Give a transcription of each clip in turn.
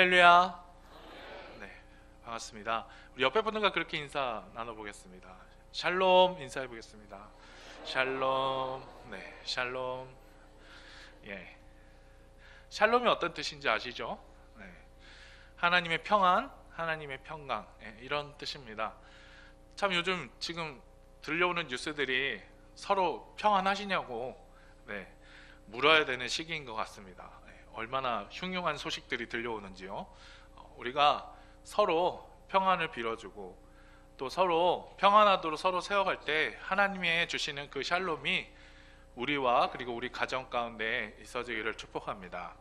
할렐루야. 네, 반갑습니다. 우리 옆에 분들과 그렇게 인사 나눠보겠습니다. 샬롬 인사해 보겠습니다. 샬롬. 네, 샬롬. 예, 샬롬이 어떤 뜻인지 아시죠? 네, 하나님의 평안, 하나님의 평강, 이런 뜻입니다. 참 요즘 지금 들려오는 뉴스들이 서로 평안하시냐고 물어야 되는 시기인 것 같습니다. 얼마나 흉흉한 소식들이 들려오는지요. 우리가 서로 평안을 빌어주고 또 서로 평안하도록 서로 세워갈 때 하나님이 주시는 그 샬롬이 우리와 그리고 우리 가정 가운데 있어지기를 축복합니다.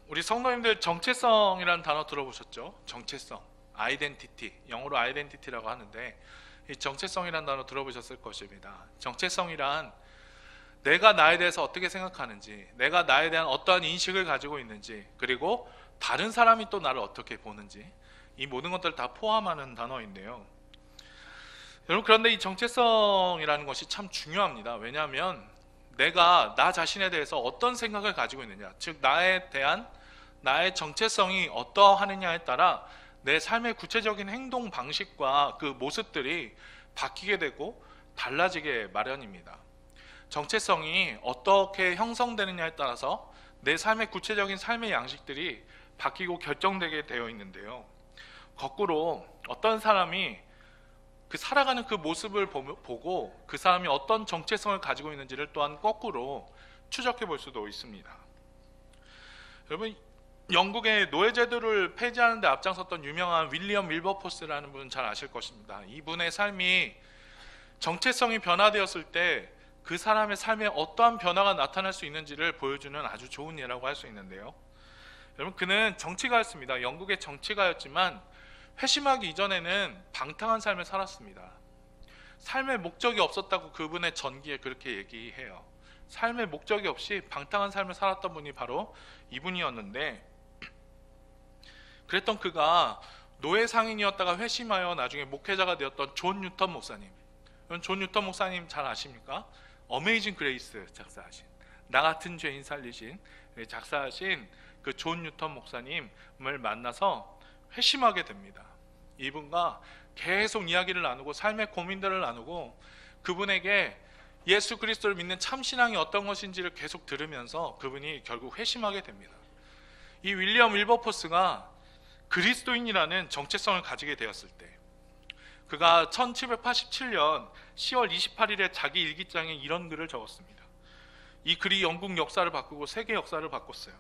우리 성도님들 정체성이라는 단어 들어보셨죠? 정체성, 아이덴티티, 영어로 아이덴티티라고 하는데 이 정체성이라는 단어 들어보셨을 것입니다. 정체성이란 내가 나에 대해서 어떻게 생각하는지, 내가 나에 대한 어떠한 인식을 가지고 있는지, 그리고 다른 사람이 또 나를 어떻게 보는지, 이 모든 것들을 다 포함하는 단어인데요. 여러분, 그런데 이 정체성이라는 것이 참 중요합니다. 왜냐하면 내가 나 자신에 대해서 어떤 생각을 가지고 있느냐, 즉 나에 대한 나의 정체성이 어떠하느냐에 따라 내 삶의 구체적인 행동 방식과 그 모습들이 바뀌게 되고 달라지게 마련입니다. 정체성이 어떻게 형성되느냐에 따라서 내 삶의 구체적인 삶의 양식들이 바뀌고 결정되게 되어 있는데요. 거꾸로 어떤 사람이 그 살아가는 그 모습을 보고 그 사람이 어떤 정체성을 가지고 있는지를 또한 거꾸로 추적해 볼 수도 있습니다. 여러분, 영국의 노예제도를 폐지하는 데 앞장섰던 유명한 윌리엄 밀버포스라는 분 잘 아실 것입니다. 이분의 삶이 정체성이 변화되었을 때 그 사람의 삶에 어떠한 변화가 나타날 수 있는지를 보여주는 아주 좋은 예라고 할 수 있는데요. 여러분, 그는 정치가였습니다. 영국의 정치가였지만 회심하기 이전에는 방탕한 삶을 살았습니다. 삶의 목적이 없었다고 그분의 전기에 그렇게 얘기해요. 삶의 목적이 없이 방탕한 삶을 살았던 분이 바로 이분이었는데, 그랬던 그가 노예 상인이었다가 회심하여 나중에 목회자가 되었던 존 뉴턴 목사님. 존 뉴턴 목사님 잘 아십니까? 어메이징 그레이스 작사하신, 나 같은 죄인 살리신 작사하신 그 존 뉴턴 목사님을 만나서 회심하게 됩니다. 이분과 계속 이야기를 나누고 삶의 고민들을 나누고 그분에게 예수 그리스도를 믿는 참신앙이 어떤 것인지를 계속 들으면서 그분이 결국 회심하게 됩니다. 이 윌리엄 윌버포스가 그리스도인이라는 정체성을 가지게 되었을 때, 그가 1787년 10월 28일에 자기 일기장에 이런 글을 적었습니다. 이 글이 영국 역사를 바꾸고 세계 역사를 바꿨어요.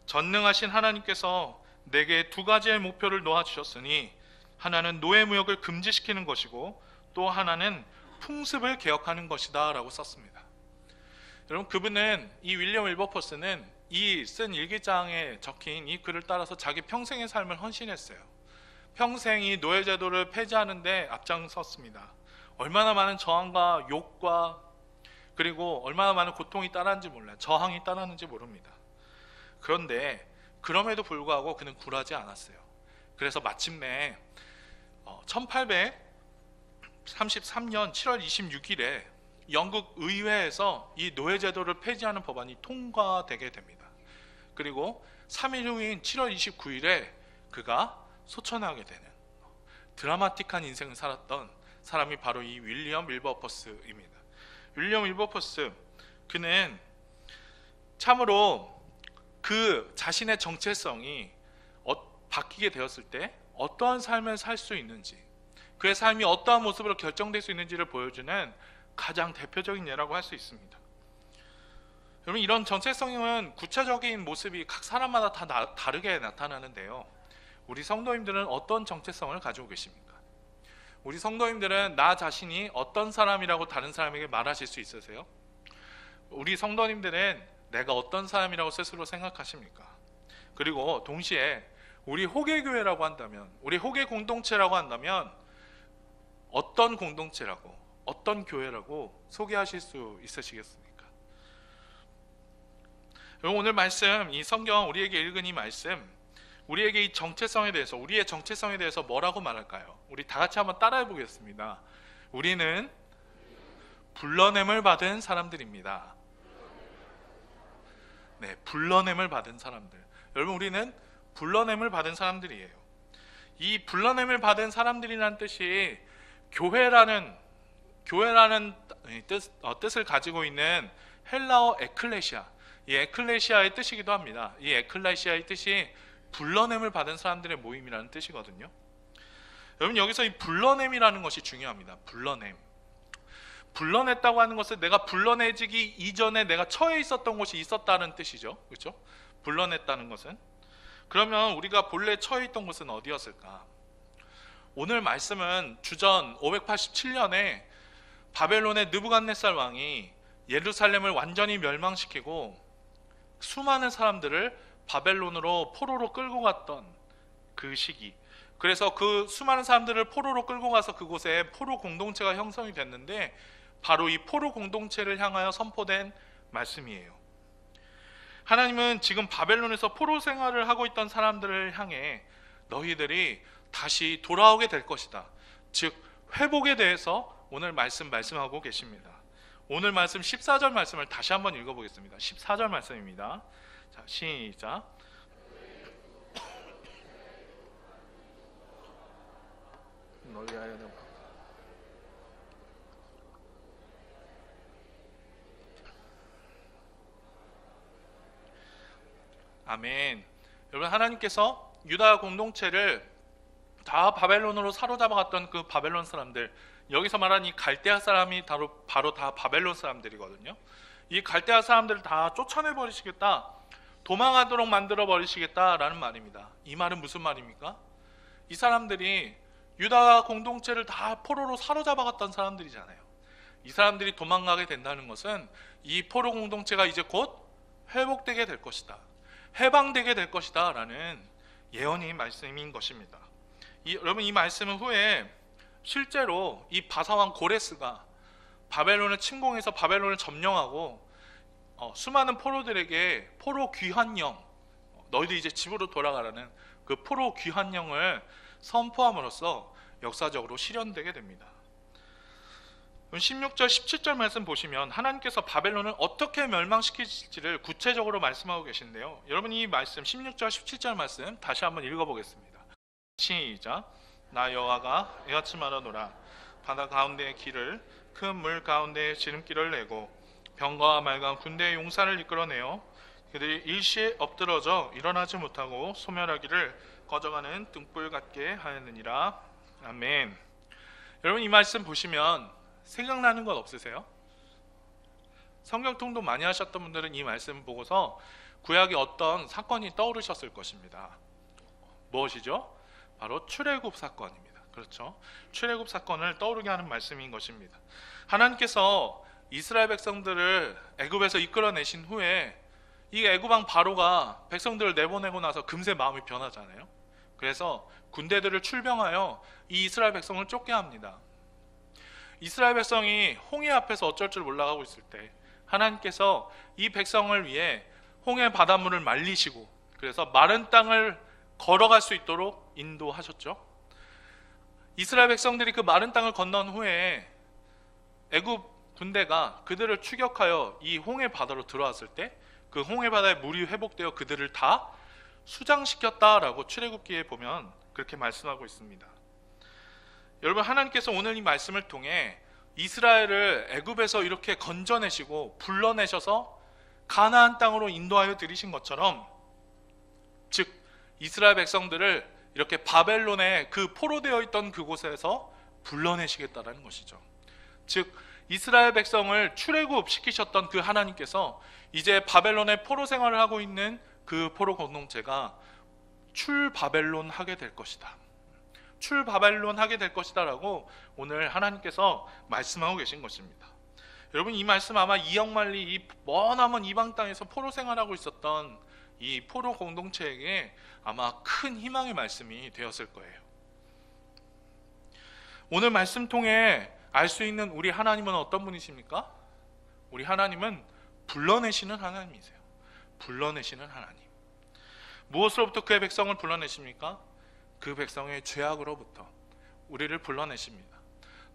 전능하신 하나님께서 내게 두 가지의 목표를 놓아주셨으니 하나는 노예무역을 금지시키는 것이고 또 하나는 풍습을 개혁하는 것이다 라고 썼습니다. 여러분, 그분은, 이 윌리엄 윌버포스는 이 쓴 일기장에 적힌 이 글을 따라서 자기 평생의 삶을 헌신했어요. 평생이 노예제도를 폐지하는 데 앞장섰습니다. 얼마나 많은 저항과 욕과 그리고 얼마나 많은 고통이 따랐는지 몰라요. 저항이 따랐는지 모릅니다. 그런데 그럼에도 불구하고 그는 굴하지 않았어요. 그래서 마침내 1833년 7월 26일에 영국 의회에서 이 노예제도를 폐지하는 법안이 통과되게 됩니다. 그리고 3일 후인 7월 29일에 그가 소천하게 되는 드라마틱한 인생을 살았던 사람이 바로 이 윌리엄 윌버포스입니다. 윌리엄 윌버포스, 그는 참으로 그 자신의 정체성이 바뀌게 되었을 때 어떠한 삶을 살 수 있는지, 그의 삶이 어떠한 모습으로 결정될 수 있는지를 보여주는 가장 대표적인 예라고 할 수 있습니다. 여러분, 이런 정체성은 구체적인 모습이 각 사람마다 다 다르게 나타나는데요. 우리 성도님들은 어떤 정체성을 가지고 계십니까? 우리 성도님들은 나 자신이 어떤 사람이라고 다른 사람에게 말하실 수 있으세요? 우리 성도님들은 내가 어떤 사람이라고 스스로 생각하십니까? 그리고 동시에 우리 호계교회라고 한다면, 우리 호계 공동체라고 한다면 어떤 공동체라고, 어떤 교회라고 소개하실 수 있으시겠습니까? 여러분, 오늘 말씀, 이 성경 우리에게 읽은 이 말씀, 우리에게 이 정체성에 대해서, 우리의 정체성에 대해서 뭐라고 말할까요? 우리 다 같이 한번 따라해 보겠습니다. 우리는 불러냄을 받은 사람들입니다. 네, 불러냄을 받은 사람들. 여러분, 우리는 불러냄을 받은 사람들이에요. 이 불러냄을 받은 사람들이라는 뜻이 교회라는 뜻을 가지고 있는 헬라어 에클레시아, 이 에클레시아의 뜻이기도 합니다. 이 에클레시아의 뜻이 불러냄을 받은 사람들의 모임이라는 뜻이거든요. 여러분, 여기서 이 불러냄이라는 것이 중요합니다. 불러냈다고 하는 것은 내가 불러내지기 이전에 내가 처해 있었던 곳이 있었다는 뜻이죠. 그렇죠? 불러냈다는 것은. 그러면 우리가 본래 처해 있던 곳은 어디였을까? 오늘 말씀은 주전 587년에 바벨론의 느부갓네살 왕이 예루살렘을 완전히 멸망시키고 수많은 사람들을 바벨론으로 포로로 끌고 갔던 그 시기, 그래서 그 수많은 사람들을 포로로 끌고 가서 그곳에 포로 공동체가 형성이 됐는데, 바로 이 포로 공동체를 향하여 선포된 말씀이에요. 하나님은 지금 바벨론에서 포로 생활을 하고 있던 사람들을 향해 너희들이 다시 돌아오게 될 것이다, 즉 회복에 대해서 오늘 말씀하고 계십니다. 오늘 말씀 14절 말씀을 다시 한번 읽어보겠습니다. 14절 말씀입니다. 자, 시작. 아멘. 여러분, 하나님께서 유다 공동체를 다 바벨론으로 사로잡아갔던 그 바벨론 사람들, 여기서 말하는 이 갈대아 사람이 바로 다 바벨론 사람들이거든요. 이 갈대아 사람들을 다 쫓아내버리시겠다, 도망하도록 만들어 버리시겠다라는 말입니다. 이 말은 무슨 말입니까? 이 사람들이 유다 공동체를 다 포로로 사로잡아갔던 사람들이잖아요. 이 사람들이 도망가게 된다는 것은 이 포로 공동체가 이제 곧 회복되게 될 것이다, 해방되게 될 것이다 라는 예언이 말씀인 것입니다. 여러분, 이 말씀은 후에 실제로 이 바사왕 고레스가 바벨론을 침공해서 바벨론을 점령하고 수많은 포로들에게 포로 귀환령, 너희들 이제 집으로 돌아가라는 그 포로 귀환령을 선포함으로써 역사적으로 실현되게 됩니다. 16절 17절 말씀 보시면 하나님께서 바벨론을 어떻게 멸망시킬지를 구체적으로 말씀하고 계신데요. 여러분, 이 말씀 16절 17절 말씀 다시 한번 읽어보겠습니다. 시작. 나 여호와가 이같이 말하노라. 바다 가운데의 길을 큰 물 가운데에 지름길을 내고 병거와 말과 군대의 용사를 이끌어내어 그들이 일시에 엎드러져 일어나지 못하고 소멸하기를 꺼져가는 등불 같게 하였느니라. 아멘. 여러분, 이 말씀 보시면 생각나는 것 없으세요? 성경 통독 많이 하셨던 분들은 이 말씀 보고서 구약의 어떤 사건이 떠오르셨을 것입니다. 무엇이죠? 바로 출애굽 사건입니다. 그렇죠? 출애굽 사건을 떠오르게 하는 말씀인 것입니다. 하나님께서 이스라엘 백성들을 애굽에서 이끌어내신 후에 이 애굽 왕 바로가 백성들을 내보내고 나서 금세 마음이 변하잖아요. 그래서 군대들을 출병하여 이 이스라엘 백성을 쫓게 합니다. 이스라엘 백성이 홍해 앞에서 어쩔 줄 몰라가고 있을 때 하나님께서 이 백성을 위해 홍해 바닷물을 말리시고, 그래서 마른 땅을 걸어갈 수 있도록 인도하셨죠. 이스라엘 백성들이 그 마른 땅을 건넌 후에 애굽 군대가 그들을 추격하여 이 홍해 바다로 들어왔을 때 그 홍해 바다의 물이 회복되어 그들을 다 수장시켰다라고 출애굽기에 보면 그렇게 말씀하고 있습니다. 여러분, 하나님께서 오늘 이 말씀을 통해 이스라엘을 애굽에서 이렇게 건져내시고 불러내셔서 가나안 땅으로 인도하여 들이신 것처럼, 즉 이스라엘 백성들을 이렇게 바벨론에 그 포로되어 있던 그곳에서 불러내시겠다라는 것이죠. 즉 이스라엘 백성을 출애굽 시키셨던 그 하나님께서 이제 바벨론의 포로 생활을 하고 있는 그 포로 공동체가 출바벨론 하게 될 것이다, 출바벨론 하게 될 것이다 라고 오늘 하나님께서 말씀하고 계신 것입니다. 여러분, 이 말씀 아마 이역만리 이 머나먼 이방 땅에서 포로 생활하고 있었던 이 포로 공동체에게 아마 큰 희망의 말씀이 되었을 거예요. 오늘 말씀 통해 알 수 있는 우리 하나님은 어떤 분이십니까? 우리 하나님은 불러내시는 하나님이세요. 불러내시는 하나님. 무엇으로부터 그의 백성을 불러내십니까? 그 백성의 죄악으로부터 우리를 불러내십니다.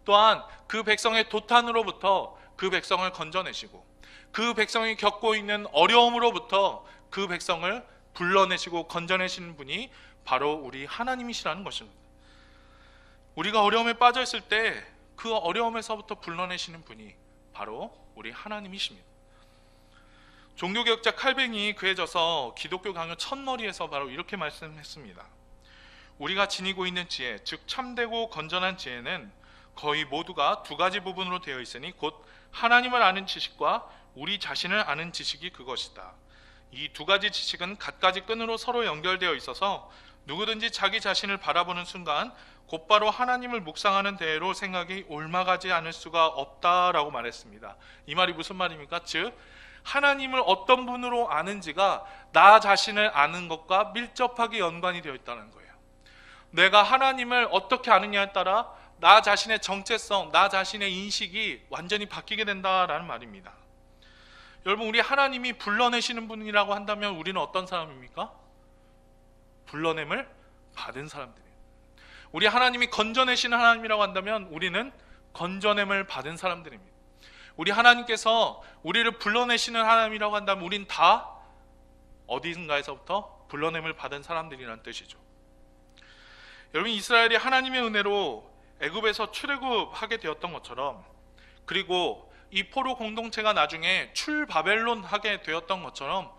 또한 그 백성의 도탄으로부터 그 백성을 건져내시고 그 백성이 겪고 있는 어려움으로부터 그 백성을 불러내시고 건져내시는 분이 바로 우리 하나님이시라는 것입니다. 우리가 어려움에 빠져 있을 때 그 어려움에서부터 불러내시는 분이 바로 우리 하나님이십니다. 종교개혁자 칼뱅이 그에 져서 기독교 강요 첫머리에서 바로 이렇게 말씀했습니다. 우리가 지니고 있는 지혜, 즉 참되고 건전한 지혜는 거의 모두가 두 가지 부분으로 되어 있으니 곧 하나님을 아는 지식과 우리 자신을 아는 지식이 그것이다. 이 두 가지 지식은 갖가지 끈으로 서로 연결되어 있어서 누구든지 자기 자신을 바라보는 순간 곧바로 하나님을 묵상하는 대로 생각이 옮아가지 않을 수가 없다라고 말했습니다. 이 말이 무슨 말입니까? 즉 하나님을 어떤 분으로 아는지가 나 자신을 아는 것과 밀접하게 연관이 되어 있다는 거예요. 내가 하나님을 어떻게 아느냐에 따라 나 자신의 정체성, 나 자신의 인식이 완전히 바뀌게 된다라는 말입니다. 여러분, 우리 하나님이 불러내시는 분이라고 한다면 우리는 어떤 사람입니까? 불러냄을 받은 사람들이에요. 우리 하나님이 건져내시는 하나님이라고 한다면 우리는 건져냄을 받은 사람들입니다. 우리 하나님께서 우리를 불러내시는 하나님이라고 한다면 우린 다 어딘가에서부터 불러냄을 받은 사람들이라는 뜻이죠. 여러분, 이스라엘이 하나님의 은혜로 애굽에서 출애굽하게 되었던 것처럼, 그리고 이 포로 공동체가 나중에 출바벨론 하게 되었던 것처럼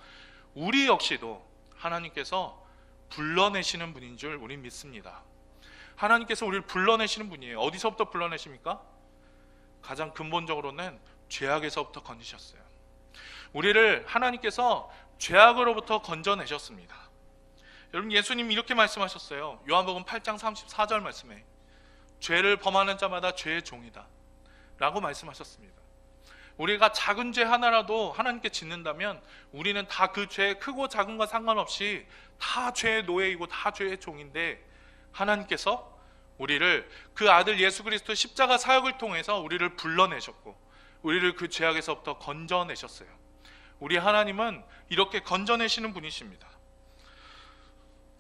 우리 역시도 하나님께서 불러내시는 분인 줄 우린 믿습니다. 하나님께서 우리를 불러내시는 분이에요. 어디서부터 불러내십니까? 가장 근본적으로는 죄악에서부터 건지셨어요. 우리를 하나님께서 죄악으로부터 건져내셨습니다. 여러분, 예수님이 이렇게 말씀하셨어요. 요한복음 8장 34절 말씀에 죄를 범하는 자마다 죄의 종이다 라고 말씀하셨습니다. 우리가 작은 죄 하나라도 하나님께 짓는다면 우리는 다 그 죄, 크고 작은 것 상관없이 다 죄의 노예이고 다 죄의 종인데, 하나님께서 우리를 그 아들 예수 그리스도 십자가 사역을 통해서 우리를 불러내셨고 우리를 그 죄악에서부터 건져내셨어요. 우리 하나님은 이렇게 건져내시는 분이십니다.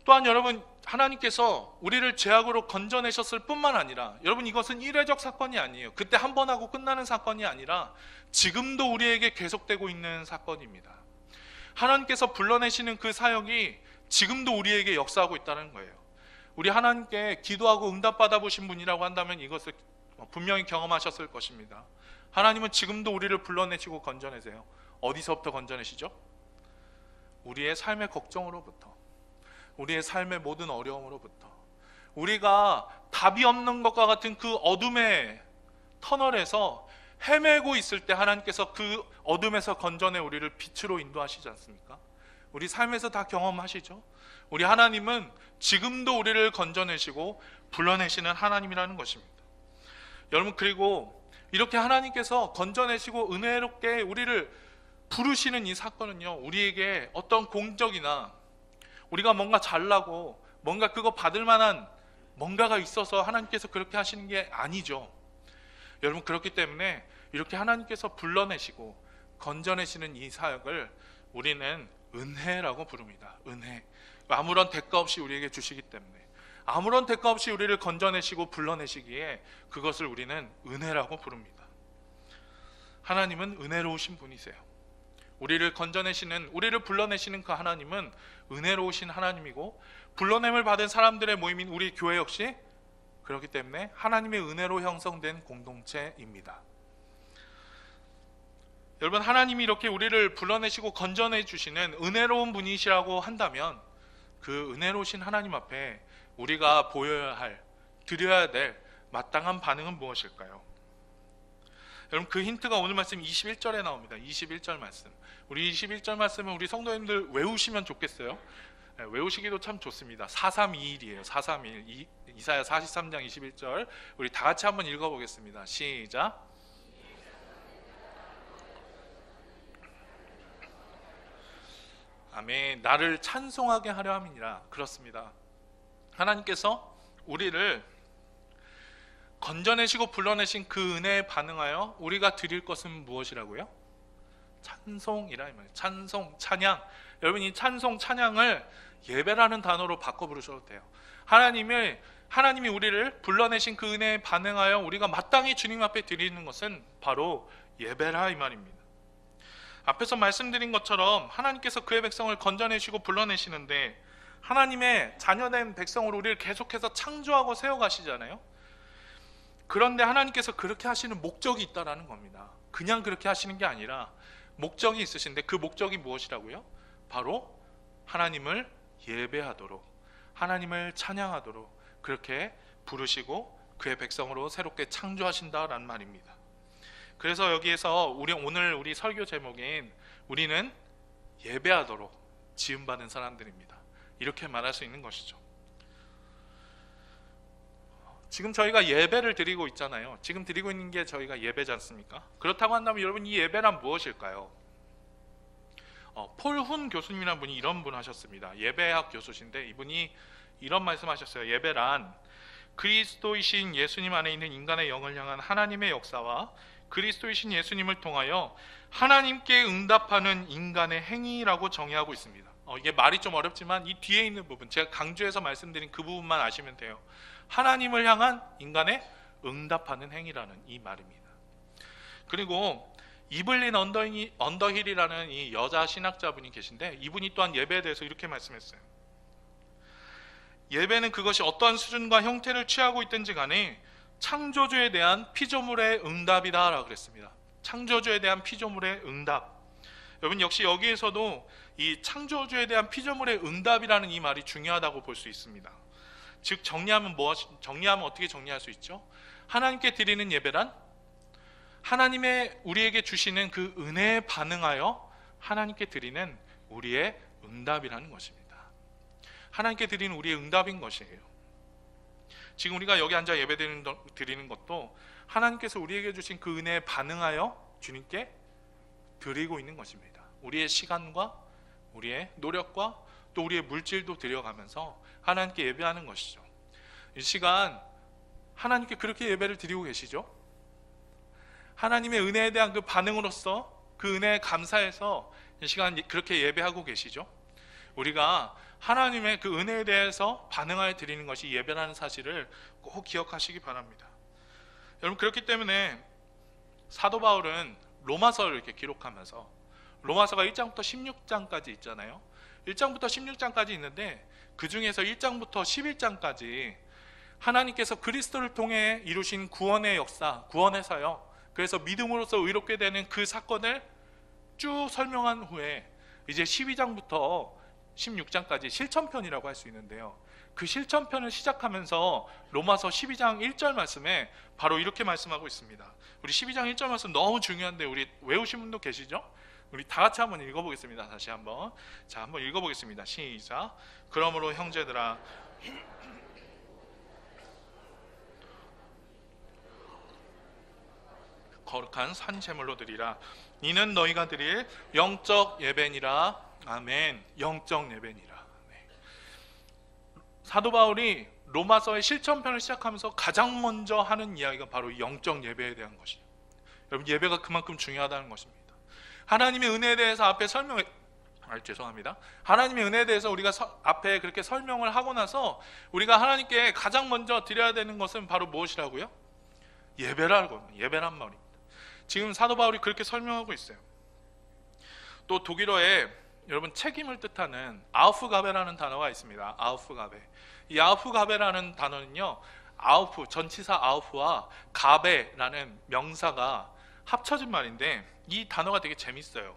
또한 여러분, 하나님께서 우리를 죄악으로 건져내셨을 뿐만 아니라, 여러분, 이것은 일회적 사건이 아니에요. 그때 한 번 하고 끝나는 사건이 아니라 지금도 우리에게 계속되고 있는 사건입니다. 하나님께서 불러내시는 그 사역이 지금도 우리에게 역사하고 있다는 거예요. 우리 하나님께 기도하고 응답받아 보신 분이라고 한다면 이것을 분명히 경험하셨을 것입니다. 하나님은 지금도 우리를 불러내시고 건져내세요. 어디서부터 건져내시죠? 우리의 삶의 걱정으로부터, 우리의 삶의 모든 어려움으로부터, 우리가 답이 없는 것과 같은 그 어둠의 터널에서 헤매고 있을 때 하나님께서 그 어둠에서 건져내 우리를 빛으로 인도하시지 않습니까? 우리 삶에서 다 경험하시죠? 우리 하나님은 지금도 우리를 건져내시고 불러내시는 하나님이라는 것입니다. 여러분, 그리고 이렇게 하나님께서 건져내시고 은혜롭게 우리를 부르시는 이 사건은요, 우리에게 어떤 공적이나 우리가 뭔가 잘나고 뭔가 그거 받을 만한 뭔가가 있어서 하나님께서 그렇게 하시는 게 아니죠. 여러분, 그렇기 때문에 이렇게 하나님께서 불러내시고 건져내시는 이 사역을 우리는 은혜라고 부릅니다. 은혜. 아무런 대가 없이 우리에게 주시기 때문에, 아무런 대가 없이 우리를 건져내시고 불러내시기에 그것을 우리는 은혜라고 부릅니다. 하나님은 은혜로우신 분이세요. 우리를 건져내시는, 우리를 불러내시는 그 하나님은 은혜로우신 하나님이고, 불러냄을 받은 사람들의 모임인 우리 교회 역시 그렇기 때문에 하나님의 은혜로 형성된 공동체입니다. 여러분, 하나님이 이렇게 우리를 불러내시고 건져내 주시는 은혜로운 분이시라고 한다면 그 은혜로우신 하나님 앞에 우리가 보여야 할, 드려야 될 마땅한 반응은 무엇일까요? 여러분, 그 힌트가 오늘 말씀 21절에 나옵니다. 21절 말씀. 우리 21절 말씀은 우리 성도님들 외우시면 좋겠어요. 네, 외우시기도 참 좋습니다. 4321이에요. 4321. 이사야 43장 21절. 우리 다 같이 한번 읽어보겠습니다. 시작. 아멘. 나를 찬송하게 하려 함이니라. 그렇습니다. 하나님께서 우리를 건져내시고 불러내신 그 은혜에 반응하여 우리가 드릴 것은 무엇이라고요? 찬송이라 이 말이에요. 찬송, 찬양. 여러분, 이 찬송, 찬양을 예배라는 단어로 바꿔 부르셔도 돼요. 하나님이 우리를 불러내신 그 은혜에 반응하여 우리가 마땅히 주님 앞에 드리는 것은 바로 예배라 이 말입니다. 앞에서 말씀드린 것처럼 하나님께서 그의 백성을 건져내시고 불러내시는데 하나님의 자녀된 백성으로 우리를 계속해서 창조하고 세워가시잖아요. 그런데 하나님께서 그렇게 하시는 목적이 있다는 겁니다. 그냥 그렇게 하시는 게 아니라 목적이 있으신데 그 목적이 무엇이라고요? 바로 하나님을 예배하도록, 하나님을 찬양하도록 그렇게 부르시고 그의 백성으로 새롭게 창조하신다라는 말입니다. 그래서 여기에서 오늘 우리 설교 제목인 우리는 예배하도록 지음받은 사람들입니다, 이렇게 말할 수 있는 것이죠. 지금 저희가 예배를 드리고 있잖아요. 지금 드리고 있는 게 저희가 예배지 않습니까? 그렇다고 한다면 여러분, 이 예배란 무엇일까요? 폴훈 교수님이라는 분이 이런 분 하셨습니다. 예배학 교수신데 이분이 이런 말씀하셨어요. 예배란 그리스도이신 예수님 안에 있는 인간의 영을 향한 하나님의 역사와 그리스도이신 예수님을 통하여 하나님께 응답하는 인간의 행위라고 정의하고 있습니다. 이게 말이 좀 어렵지만 이 뒤에 있는 부분, 제가 강조해서 말씀드린 그 부분만 아시면 돼요. 하나님을 향한 인간의 응답하는 행위라는 이 말입니다. 그리고 이블린 언더힐이라는 이 여자 신학자분이 계신데 이분이 또한 예배에 대해서 이렇게 말씀했어요. 예배는 그것이 어떠한 수준과 형태를 취하고 있든지 간에 창조주에 대한 피조물의 응답이다 라고 그랬습니다. 창조주에 대한 피조물의 응답. 여러분, 역시 여기에서도 이 창조주에 대한 피조물의 응답이라는 이 말이 중요하다고 볼 수 있습니다. 즉 정리하면 어떻게 정리할 수 있죠? 하나님께 드리는 예배란 하나님의 우리에게 주시는 그 은혜에 반응하여 하나님께 드리는 우리의 응답이라는 것입니다. 하나님께 드리는 우리의 응답인 것이에요. 지금 우리가 여기 앉아 예배 드리는 것도 하나님께서 우리에게 주신 그 은혜에 반응하여 주님께 드리고 있는 것입니다. 우리의 시간과 우리의 노력과 또 우리의 물질도 들여가면서 하나님께 예배하는 것이죠. 이 시간 하나님께 그렇게 예배를 드리고 계시죠? 하나님의 은혜에 대한 그 반응으로서 그 은혜에 감사해서 이 시간 그렇게 예배하고 계시죠? 우리가 하나님의 그 은혜에 대해서 반응하여 드리는 것이 예배라는 사실을 꼭 기억하시기 바랍니다. 여러분, 그렇기 때문에 사도 바울은 로마서를 이렇게 기록하면서, 로마서가 1장부터 16장까지 있잖아요. 1장부터 16장까지 있는데 그 중에서 1장부터 11장까지 하나님께서 그리스도를 통해 이루신 구원의 역사, 구원의 사역, 그래서 믿음으로써 의롭게 되는 그 사건을 쭉 설명한 후에 이제 12장부터 16장까지 실천편이라고 할 수 있는데요, 그 실천편을 시작하면서 로마서 12장 1절 말씀에 바로 이렇게 말씀하고 있습니다. 우리 12장 1절 말씀 너무 중요한데 우리 외우신 분도 계시죠? 우리 다 같이 한번 읽어보겠습니다. 다시 한번. 자, 한번 읽어보겠습니다. 시작. 그러므로 형제들아, 거룩한 산 제물로 드리라. 이는 너희가 드릴 영적 예배니라. 아멘. 영적 예배니라. 네. 사도 바울이 로마서의 실천편을 시작하면서 가장 먼저 하는 이야기가 바로 영적 예배에 대한 것이에요. 여러분, 예배가 그만큼 중요하다는 것입니다. 하나님의 은혜에 대해서 앞에 하나님의 은혜에 대해서 우리가 앞에 그렇게 설명을 하고 나서 우리가 하나님께 가장 먼저 드려야 되는 것은 바로 무엇이라고요? 예배란 말입니다. 지금 사도 바울이 그렇게 설명하고 있어요. 또 독일어에 여러분 책임을 뜻하는 아우프가베라는 단어가 있습니다. 아우프가베. 이 아우프가베라는 단어는요, 아우프, 전치사 아우프와 가베라는 명사가 합쳐진 말인데 이 단어가 되게 재밌어요.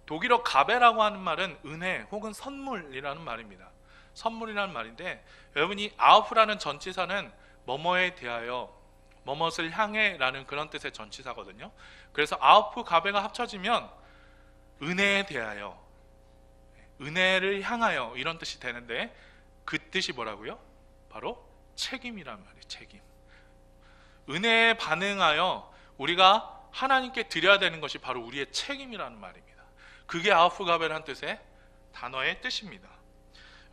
독일어 가베라고 하는 말은 은혜 혹은 선물이라는 말입니다. 선물이라는 말인데, 여러분이 아우프라는 전치사는 뭐뭐에 대하여, 뭐뭇을 향해 라는 그런 뜻의 전치사거든요. 그래서 아우프 가베가 합쳐지면 은혜에 대하여, 은혜를 향하여 이런 뜻이 되는데 그 뜻이 뭐라고요? 바로 책임이란 말이에요. 책임. 은혜에 반응하여 우리가 하나님께 드려야 되는 것이 바로 우리의 책임이라는 말입니다. 그게 아우프가베라는 뜻의 단어의 뜻입니다.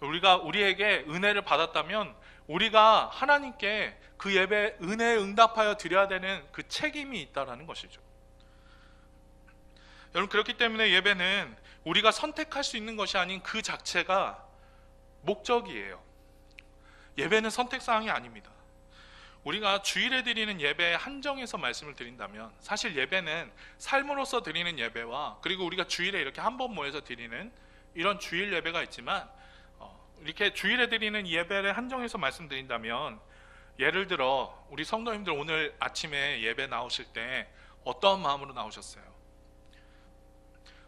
우리에게 은혜를 받았다면 우리가 하나님께 그 예배 은혜에 응답하여 드려야 되는 그 책임이 있다는 것이죠. 여러분, 그렇기 때문에 예배는 우리가 선택할 수 있는 것이 아닌 그 자체가 목적이에요. 예배는 선택사항이 아닙니다. 우리가 주일에 드리는 예배에 한정해서 말씀을 드린다면, 사실 예배는 삶으로서 드리는 예배와, 그리고 우리가 주일에 이렇게 한 번 모여서 드리는 이런 주일 예배가 있지만, 이렇게 주일에 드리는 예배를 한정해서 말씀드린다면, 예를 들어 우리 성도님들 오늘 아침에 예배 나오실 때 어떤 마음으로 나오셨어요?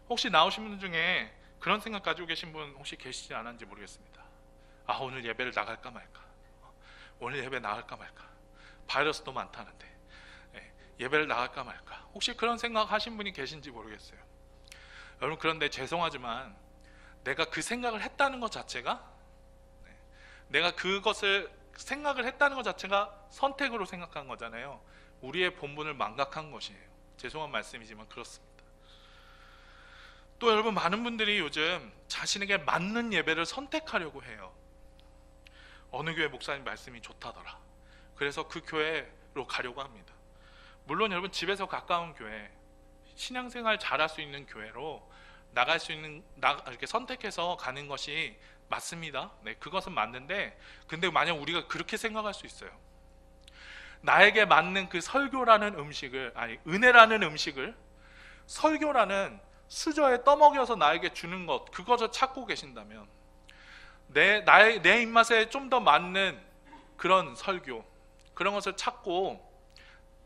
혹시 나오신 분 중에 그런 생각 가지고 계신 분 혹시 계시지 않았는지 모르겠습니다. 아, 오늘 예배를 나갈까 말까, 오늘 예배 나갈까 말까, 바이러스도 많다는데 예배를 나갈까 말까, 혹시 그런 생각 하신 분이 계신지 모르겠어요. 여러분, 그런데 죄송하지만 내가 그 생각을 했다는 것 자체가, 내가 그것을 생각을 했다는 것 자체가 선택으로 생각한 거잖아요. 우리의 본분을 망각한 것이에요. 죄송한 말씀이지만 그렇습니다. 또 여러분, 많은 분들이 요즘 자신에게 맞는 예배를 선택하려고 해요. 어느 교회 목사님 말씀이 좋다더라, 그래서 그 교회로 가려고 합니다. 물론 여러분, 집에서 가까운 교회, 신앙생활 잘할 수 있는 교회로 나갈 수 있는, 이렇게 선택해서 가는 것이 맞습니다. 네, 그것은 맞는데, 근데 만약 우리가 그렇게 생각할 수 있어요. 나에게 맞는 그 설교라는 음식을, 아니 은혜라는 음식을 설교라는 수저에 떠먹여서 나에게 주는 것, 그것을 찾고 계신다면, 내 입맛에 좀 더 맞는 그런 설교, 그런 것을 찾고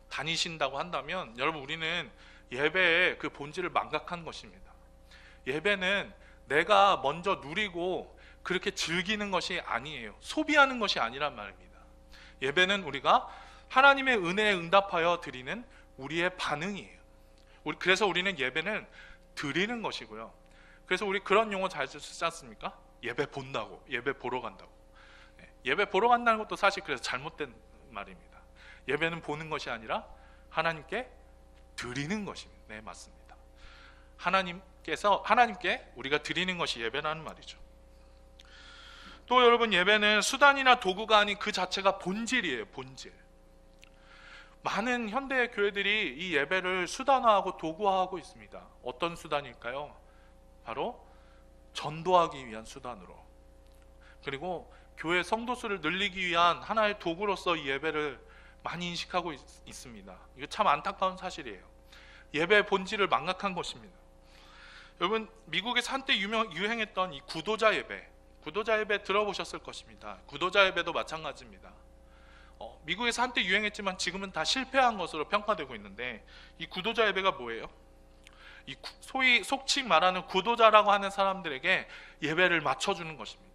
다니신다고 한다면, 여러분, 우리는 예배의 그 본질을 망각한 것입니다. 예배는 내가 먼저 누리고 그렇게 즐기는 것이 아니에요. 소비하는 것이 아니란 말입니다. 예배는 우리가 하나님의 은혜에 응답하여 드리는 우리의 반응이에요. 그래서 우리는 예배는 드리는 것이고요. 그래서 우리 그런 용어 잘 쓰지 않습니까? 예배 본다고, 예배 보러 간다고. 예배 보러 간다는 것도 사실 그래서 잘못된 말입니다. 예배는 보는 것이 아니라 하나님께 드리는 것입니다. 네, 맞습니다. 하나님께 우리가 드리는 것이 예배라는 말이죠. 또 여러분, 예배는 수단이나 도구가 아닌 그 자체가 본질이에요. 본질. 많은 현대 교회들이 이 예배를 수단화하고 도구화하고 있습니다. 어떤 수단일까요? 바로 전도하기 위한 수단으로, 그리고 교회 성도수를 늘리기 위한 하나의 도구로서 이 예배를 많이 인식하고 있습니다. 이거 참 안타까운 사실이에요. 예배의 본질을 망각한 것입니다. 여러분, 미국에서 한때 유행했던 이 구도자 예배 들어보셨을 것입니다. 구도자 예배도 마찬가지입니다. 미국에서 한때 유행했지만 지금은 다 실패한 것으로 평가되고 있는데, 이 구도자 예배가 뭐예요? 이 소위 속칭 말하는 구도자라고 하는 사람들에게 예배를 맞춰주는 것입니다.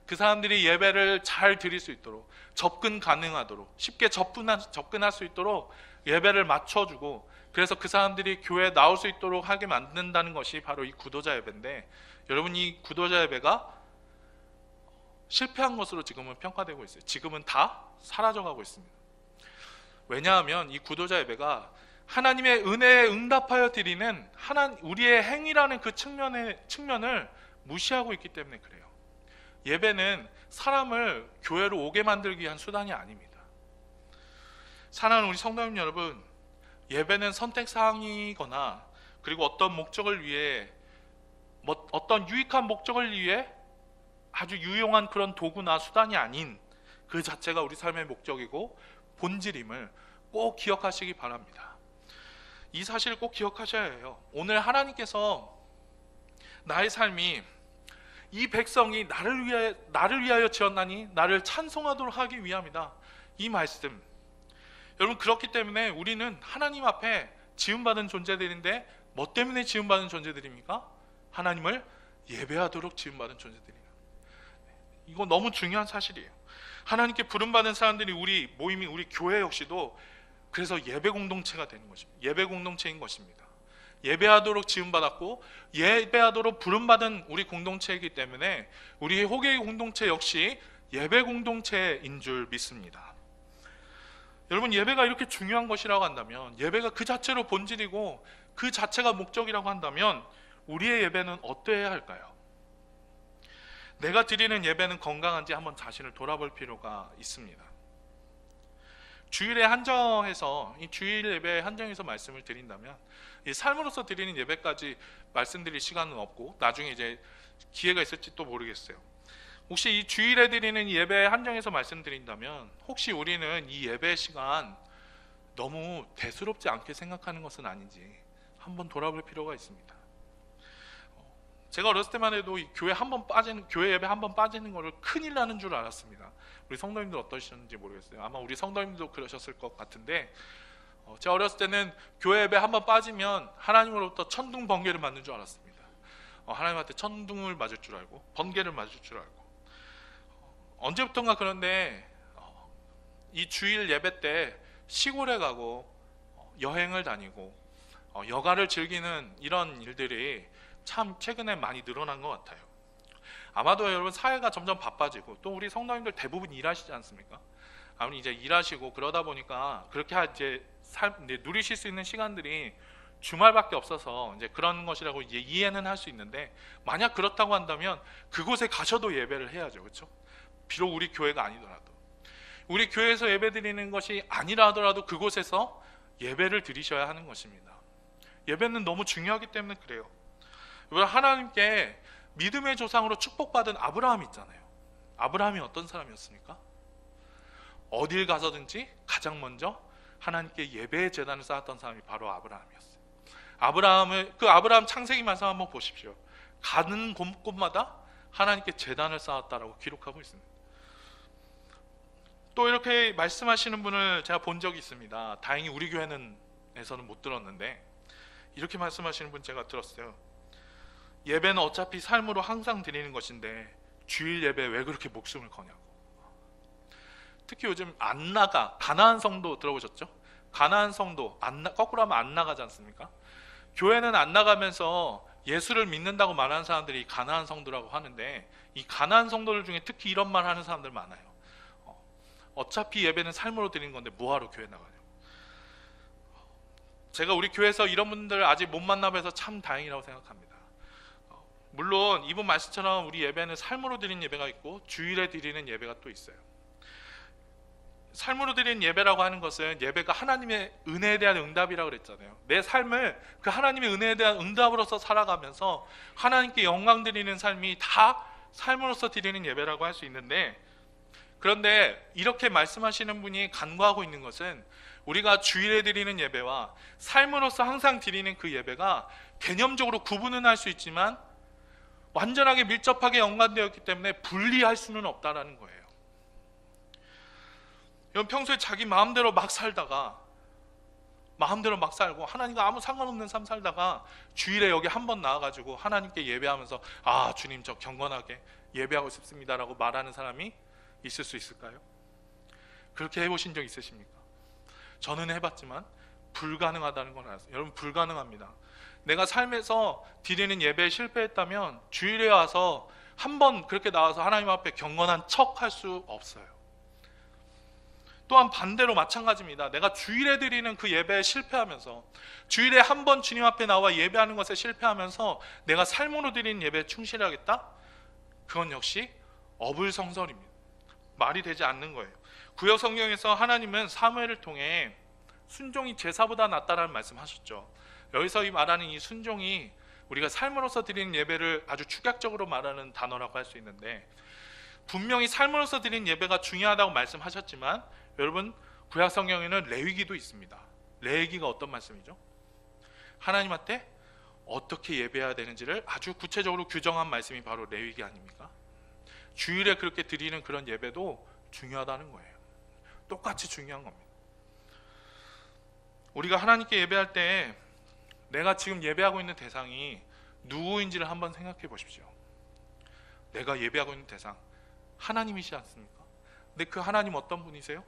그 사람들이 예배를 잘 드릴 수 있도록, 접근 가능하도록, 쉽게 접근할 수 있도록 예배를 맞춰주고, 그래서 그 사람들이 교회에 나올 수 있도록 하게 만든다는 것이 바로 이 구도자 예배인데, 여러분, 이 구도자 예배가 실패한 것으로 지금은 평가되고 있어요. 지금은 다 사라져가고 있습니다. 왜냐하면 이 구도자 예배가 하나님의 은혜에 응답하여 드리는 우리의 행위라는 그 측면을 무시하고 있기 때문에 그래요. 예배는 사람을 교회로 오게 만들기 위한 수단이 아닙니다. 사랑하는 우리 성도님 여러분, 예배는 선택사항이거나, 그리고 어떤 목적을 위해, 어떤 유익한 목적을 위해 아주 유용한 그런 도구나 수단이 아닌 그 자체가 우리 삶의 목적이고 본질임을 꼭 기억하시기 바랍니다. 이 사실을 꼭 기억하셔야 해요. 오늘 하나님께서 나의 삶이, 이 백성이 나를 위하여 지었나니 나를 찬송하도록 하기 위함이다, 이 말씀. 여러분, 그렇기 때문에 우리는 하나님 앞에 지음받은 존재들인데, 뭐 때문에 지음받은 존재들입니까? 하나님을 예배하도록 지음받은 존재들이에요. 이거 너무 중요한 사실이에요. 하나님께 부름받은 사람들이, 우리 모임이, 우리 교회 역시도 그래서 예배 공동체가 되는 것입니다. 예배 공동체인 것입니다. 예배하도록 지음받았고 예배하도록 부름받은 우리 공동체이기 때문에 우리 호계의 공동체 역시 예배 공동체인 줄 믿습니다. 여러분, 예배가 이렇게 중요한 것이라고 한다면, 예배가 그 자체로 본질이고 그 자체가 목적이라고 한다면, 우리의 예배는 어떠해야 할까요? 내가 드리는 예배는 건강한지 한번 자신을 돌아볼 필요가 있습니다. 주일에 한정해서, 이 주일 예배에 한정해서 말씀을 드린다면, 이 삶으로서 드리는 예배까지 말씀드릴 시간은 없고 나중에 이제 기회가 있을지 또 모르겠어요. 혹시 이 주일에 드리는 예배 한정해서 말씀드린다면, 혹시 우리는 이 예배 시간 너무 대수롭지 않게 생각하는 것은 아닌지 한번 돌아볼 필요가 있습니다. 제가 어렸을 때만 해도 이 교회 예배 한 번 빠지는 거를 큰일 나는 줄 알았습니다. 우리 성도님들 어떠셨는지 모르겠어요. 아마 우리 성도님도 그러셨을 것 같은데, 제가 어렸을 때는 교회 예배 한 번 빠지면 하나님으로부터 천둥 번개를 맞는 줄 알았습니다. 하나님한테 천둥을 맞을 줄 알고 번개를 맞을 줄 알고, 언제부턴가 그런데 이 주일 예배 때 시골에 가고 여행을 다니고 여가를 즐기는 이런 일들이 참 최근에 많이 늘어난 것 같아요. 아마도 여러분 사회가 점점 바빠지고, 또 우리 성도님들 대부분 일하시지 않습니까? 아무리 이제 일하시고 그러다 보니까 그렇게 이제 누리실 수 있는 시간들이 주말밖에 없어서 이제 그런 것이라고 이제 이해는 할 수 있는데, 만약 그렇다고 한다면 그곳에 가셔도 예배를 해야죠, 그렇죠? 비록 우리 교회가 아니더라도, 우리 교회에서 예배 드리는 것이 아니라 하더라도 그곳에서 예배를 드리셔야 하는 것입니다. 예배는 너무 중요하기 때문에 그래요. 하나님께 믿음의 조상으로 축복받은 아브라함이 있잖아요. 아브라함이 어떤 사람이었습니까? 어딜 가서든지 가장 먼저 하나님께 예배의 제단을 쌓았던 사람이 바로 아브라함이었어요. 아브라함 창세기 말씀 한번 보십시오. 가는 곳마다 하나님께 제단을 쌓았다라고 기록하고 있습니다. 또 이렇게 말씀하시는 분을 제가 본 적이 있습니다. 다행히 우리 교회에서는 못 들었는데, 이렇게 말씀하시는 분 제가 들었어요. 예배는 어차피 삶으로 항상 드리는 것인데 주일 예배 왜 그렇게 목숨을 거냐고. 특히 요즘 안 나가, 가나안 성도 들어보셨죠? 가나안 성도 거꾸로 하면 안 나가지 않습니까? 교회는 안 나가면서 예수를 믿는다고 말하는 사람들이 가나안 성도라고 하는데, 이 가나안 성도들 중에 특히 이런 말 하는 사람들 많아요. 어차피 예배는 삶으로 드리는 건데 뭐하러 교회 나가냐고. 제가 우리 교회에서 이런 분들 아직 못 만나봐서 참 다행이라고 생각합니다. 물론 이분 말씀처럼 우리 예배는 삶으로 드리는 예배가 있고 주일에 드리는 예배가 또 있어요. 삶으로 드리는 예배라고 하는 것은, 예배가 하나님의 은혜에 대한 응답이라고 그랬잖아요. 내 삶을 그 하나님의 은혜에 대한 응답으로서 살아가면서 하나님께 영광 드리는 삶이 다 삶으로서 드리는 예배라고 할 수 있는데, 그런데 이렇게 말씀하시는 분이 간과하고 있는 것은, 우리가 주일에 드리는 예배와 삶으로서 항상 드리는 그 예배가 개념적으로 구분은 할 수 있지만 완전하게 밀접하게 연관되어 있기 때문에 분리할 수는 없다라는 거예요. 여러분, 평소에 자기 마음대로 막 살고 하나님과 아무 상관없는 삶 살다가 주일에 여기 한번 나와가지고 하나님께 예배하면서 주님 저 경건하게 예배하고 싶습니다라고 말하는 사람이 있을 수 있을까요? 그렇게 해보신 적 있으십니까? 저는 해봤지만 불가능하다는 걸 알았어요. 여러분, 불가능합니다. 내가 삶에서 드리는 예배에 실패했다면 주일에 와서 한번 그렇게 나와서 하나님 앞에 경건한 척 할 수 없어요. 또한 반대로 마찬가지입니다. 내가 주일에 드리는 그 예배에 실패하면서, 주일에 한번 주님 앞에 나와 예배하는 것에 실패하면서 내가 삶으로 드리는 예배에 충실하겠다? 그건 역시 어불성설입니다. 말이 되지 않는 거예요. 구약 성경에서 하나님은 사무엘을 통해 순종이 제사보다 낫다라는 말씀하셨죠. 여기서 이 말하는 이 순종이 우리가 삶으로서 드리는 예배를 아주 축약적으로 말하는 단어라고 할 수 있는데, 분명히 삶으로서 드리는 예배가 중요하다고 말씀하셨지만, 여러분, 구약 성경에는 레위기도 있습니다. 레위기가 어떤 말씀이죠? 하나님한테 어떻게 예배해야 되는지를 아주 구체적으로 규정한 말씀이 바로 레위기 아닙니까? 주일에 그렇게 드리는 그런 예배도 중요하다는 거예요. 똑같이 중요한 겁니다. 우리가 하나님께 예배할 때 내가 지금 예배하고 있는 대상이 누구인지를 한번 생각해 보십시오. 내가 예배하고 있는 대상 하나님이시지 않습니까? 근데 그 하나님 어떤 분이세요?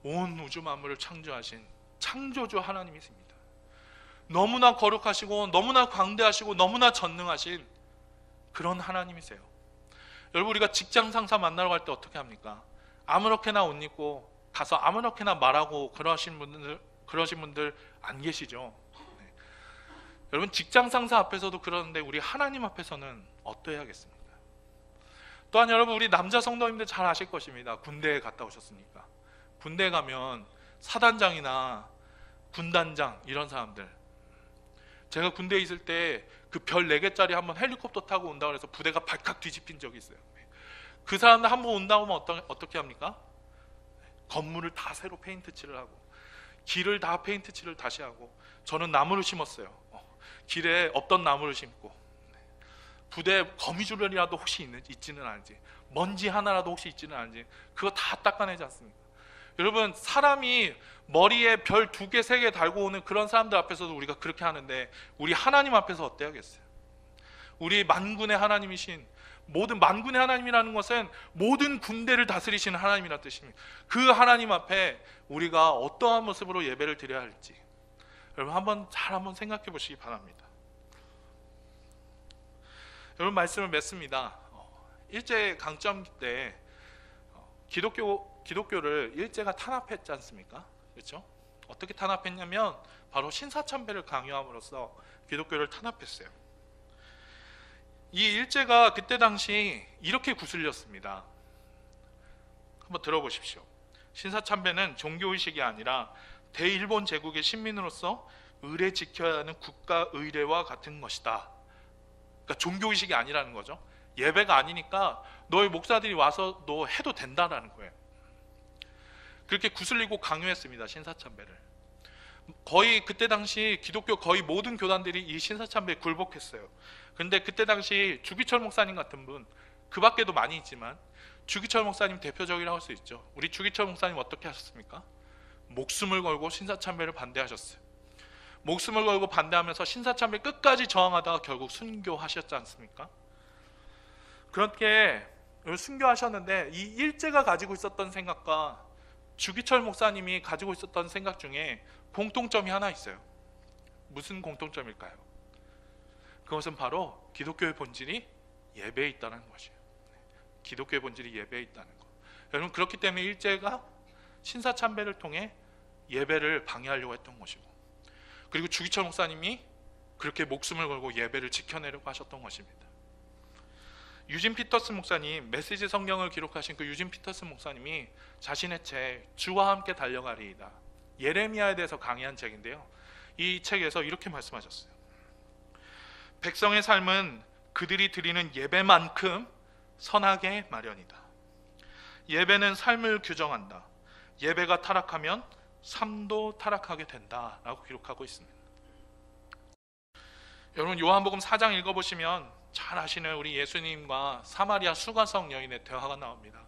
온 우주 만물을 창조하신 창조주 하나님이십니다. 너무나 거룩하시고 너무나 광대하시고 너무나 전능하신 그런 하나님이세요. 여러분, 우리가 직장 상사 만나러 갈 때 어떻게 합니까? 아무렇게나 옷 입고 가서 아무렇게나 말하고 그러신 분들 안 계시죠? 네. 여러분, 직장 상사 앞에서도 그러는데 우리 하나님 앞에서는 어떠해야겠습니까? 또한 여러분, 우리 남자 성도님들 잘 아실 것입니다. 군대에 갔다 오셨으니까. 군대에 가면 사단장이나 군단장 이런 사람들, 제가 군대에 있을 때 그 별 4개짜리 한번 헬리콥터 타고 온다고 해서 부대가 발칵 뒤집힌 적이 있어요. 그 사람들 한 번 온다고 하면 어떻게 합니까? 건물을 다 새로 페인트 칠을 하고, 길을 다 페인트 칠을 다시 하고. 저는 나무를 심었어요. 길에 없던 나무를 심고, 부대 거미줄이라도 혹시 있지는 않은지, 먼지 하나라도 혹시 있지는 않은지, 그거 다 닦아내지 않습니까? 여러분, 사람이 머리에 별 2개 3개 달고 오는 그런 사람들 앞에서도 우리가 그렇게 하는데, 우리 하나님 앞에서 어때야겠어요? 우리 만군의 하나님이신, 모든 만군의 하나님이라는 것은 모든 군대를 다스리시는 하나님이라는 뜻입니다. 그 하나님 앞에 우리가 어떠한 모습으로 예배를 드려야 할지 여러분 한번 생각해 보시기 바랍니다. 여러분, 말씀을 맺습니다. 일제 강점기 때 기독교를 일제가 탄압했지 않습니까? 그렇죠? 어떻게 탄압했냐면 바로 신사참배를 강요함으로써 기독교를 탄압했어요. 이 일제가 그때 당시 이렇게 구슬렸습니다. 한번 들어보십시오. 신사참배는 종교의식이 아니라 대일본 제국의 신민으로서 의례 지켜야 하는 국가 의례와 같은 것이다. 그러니까 종교의식이 아니라는 거죠. 예배가 아니니까 너희 목사들이 와서 너 해도 된다라는 거예요. 그렇게 구슬리고 강요했습니다. 신사참배를. 거의 그때 당시 기독교 거의 모든 교단들이 이 신사참배에 굴복했어요. 그런데 그때 당시 주기철 목사님 같은 분, 그 밖에도 많이 있지만 주기철 목사님 대표적이라고 할 수 있죠. 우리 주기철 목사님 어떻게 하셨습니까? 목숨을 걸고 신사참배를 반대하셨어요. 목숨을 걸고 반대하면서 신사참배 끝까지 저항하다가 결국 순교하셨지 않습니까? 그렇게 순교하셨는데, 이 일제가 가지고 있었던 생각과 주기철 목사님이 가지고 있었던 생각 중에 공통점이 하나 있어요. 무슨 공통점일까요? 그것은 바로 기독교의 본질이 예배에 있다는 것이에요. 기독교의 본질이 예배에 있다는 것. 여러분, 그렇기 때문에 일제가 신사참배를 통해 예배를 방해하려고 했던 것이고, 그리고 주기철 목사님이 그렇게 목숨을 걸고 예배를 지켜내려고 하셨던 것입니다. 유진 피터스 목사님, 메시지 성경을 기록하신 그 유진 피터스 목사님이 자신의 책 주와 함께 달려가리이다, 예레미야에 대해서 강의한 책인데요, 이 책에서 이렇게 말씀하셨어요. 백성의 삶은 그들이 드리는 예배만큼 선하게 마련이다. 예배는 삶을 규정한다. 예배가 타락하면 삶도 타락하게 된다 라고 기록하고 있습니다. 여러분, 요한복음 4장 읽어보시면 잘 아시는 우리 예수님과 사마리아 수가성 여인의 대화가 나옵니다.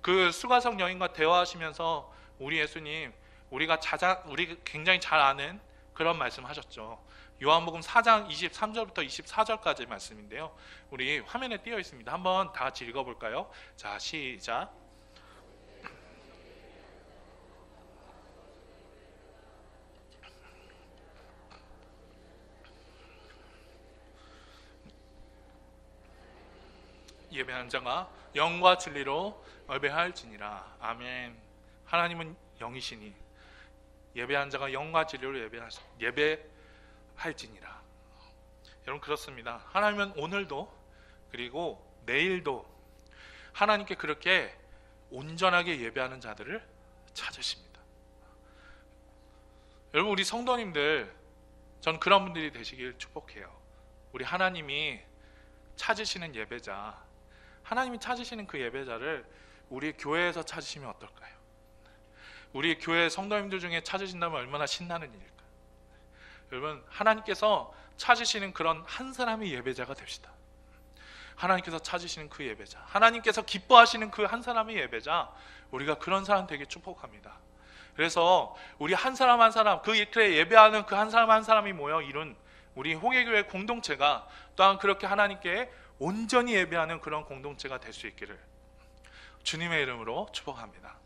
그 수가성 여인과 대화하시면서 우리 예수님, 우리 굉장히 잘 아는 그런 말씀 하셨죠. 요한복음 4장 23절부터 24절까지 말씀인데요, 우리 화면에 띄어 있습니다. 한번 다 같이 읽어볼까요? 자, 시작. 예배하는 자가 영과 진리로 예배할지니라. 아멘. 하나님은 영이시니 예배하는 자가 영과 진리로 예배할지니라. 여러분, 그렇습니다. 하나님은 오늘도 그리고 내일도 하나님께 그렇게 온전하게 예배하는 자들을 찾으십니다. 여러분, 우리 성도님들, 전 그런 분들이 되시길 축복해요. 우리 하나님이 찾으시는 예배자, 하나님이 찾으시는 그 예배자를 우리 교회에서 찾으시면 어떨까요? 우리 교회 성도님들 중에 찾으신다면 얼마나 신나는 일일까요? 여러분, 하나님께서 찾으시는 그런 한 사람의 예배자가 됩시다. 하나님께서 찾으시는 그 예배자, 하나님께서 기뻐하시는 그 한 사람의 예배자, 우리가 그런 사람 되게 축복합니다. 그래서 우리 한 사람 한 사람, 그 예배하는 그 한 사람 한 사람이 모여 이룬 우리 홍해교회 공동체가 또한 그렇게 하나님께 온전히 예배하는 그런 공동체가 될 수 있기를 주님의 이름으로 축복합니다.